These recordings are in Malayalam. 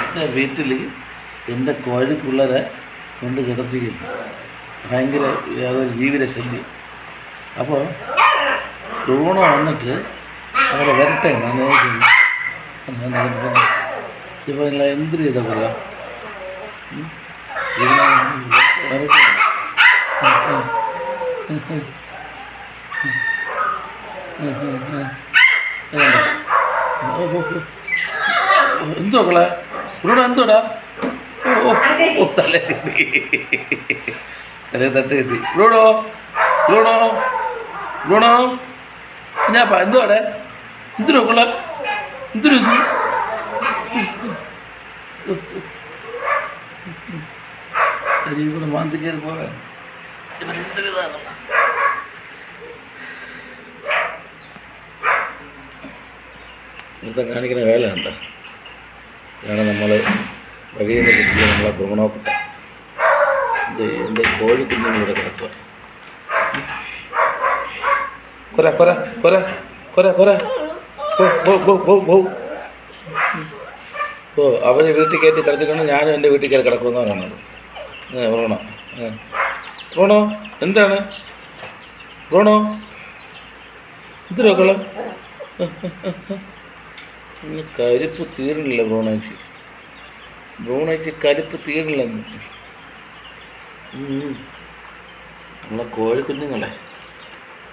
എൻ്റെ വീട്ടിൽ എൻ്റെ കോഴിപ്പിള്ളേരെ കൊണ്ട് കിടത്തിക്കുന്നു. ഭയങ്കര യാതൊരു ജീവിത ശല്യം. അപ്പോൾ ബ്രൂണോ വന്നിട്ട് അവരെ വരട്ടെ ഇപ്പോൾ എന്ത് ചെയ്താൽ കൊള്ളാം. വരട്ടെ. എന്തോ കളെ ബ്രൂണോ എന്തോടാ? ഓ തല കിട്ടി, തലേ തട്ട് കിട്ടി. ബ്രൂണോ ബ്രൂണോ ബ്രൂണോ ഞാപ്പാ എന്തുവാടെ? എന്തിനോ കൊള്ള എന്തിനു ഇത്? അരിയും കൂടെ മാന്തി കയറി പോകാൻ ഇവരെന്തൊരിതാണ്. ഇന്നത്തെ കാണിക്കുന്ന വേല ഉണ്ട്. ഇതാണ് നമ്മൾ വഴിയിൽ നിന്ന് കിട്ടിയ നമ്മളെ ബ്രൂണോക്കുട്ട. എൻ്റെ കോഴിക്കുഞ്ഞുങ്ങളിവിടെ കിടക്കുക. കൊര കൊര കൊര കൊര കൊര ഓ അവരെ വീട്ടിൽ കയറ്റി കിടത്തിക്കൊണ്ട് ഞാനും എൻ്റെ വീട്ടിൽ കയറി കിടക്കുന്നവരാണ്. ബ്രൂണോ ബ്രൂണോ എന്താണ് ബ്രൂണോ? എന്തിനോക്കളെ കരിപ്പ് തീർന്നില്ല ബ്രൂണോയ്ക്ക്. ബ്രൂണോയ്ക്ക് കരിപ്പ് തീർന്നില്ലെന്ന്. നമ്മളെ കോഴിക്കുഞ്ഞുങ്ങളെ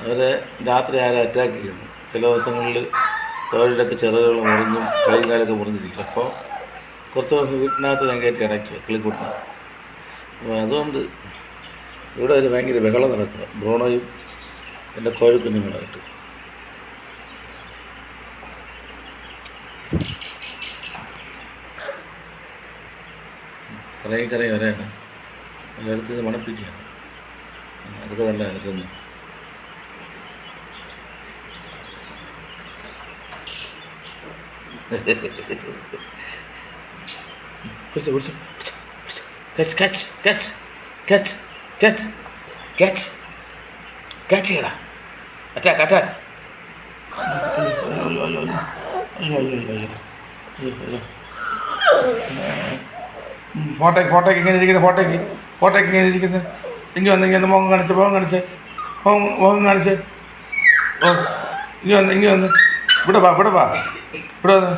അവരെ രാത്രി ആരും അറ്റാക്ക് ചെയ്യുന്നു. ചില ദിവസങ്ങളിൽ കോഴിയുടെയൊക്കെ ചിറകുകൾ മുറിഞ്ഞും കൈയും കാലൊക്കെ മുറിഞ്ഞിരിക്കും. അപ്പോൾ കുറച്ച് ദിവസം വീട്ടിനകത്ത് ഞാൻ കയറ്റി അടയ്ക്കുക കിളിക്കൂട്ടിന്. അപ്പോൾ അതുകൊണ്ട് ഇവിടെ ഒരു ഭയങ്കര ബഹളം നടക്കുക ബ്രൂണോയും എൻ്റെ കോഴിക്കുഞ്ഞുങ്ങളായിട്ട്. കറങ്ങി കറങ്ങി വരെയാണ് അതിനടുത്ത് ഇത് മണപ്പിക്കുകയാണ്. അതൊക്കെ നല്ല ഇതൊന്നും പിടിച്ചോ പിടിച്ചോ Kutch catch catch catch catch catch catch ചെയ്യടാ. Attack attack. ഫോട്ടോയ്ക്ക് ഇങ്ങനെ ഇരിക്കുന്നത്. ഫോട്ടോയ്ക്ക് ഇങ്ങനെ ഇരിക്കുന്നത്. ഇനി വന്ന് ഇങ്ങനെ മുഖം കാണിച്ച് മുഖം കാണിച്ച് ഓ ഇനി വന്ന് ഇവിടെ വാ ഇവിടെ വന്ന്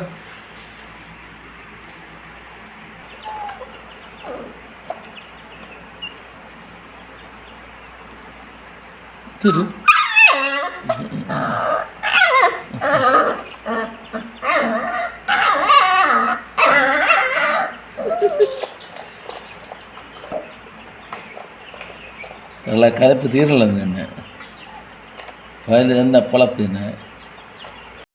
തിരു കലപ്പ് തീരല്ലെന്ന് തന്നെ. ഫയൽ തന്നെ പളപ്പിന്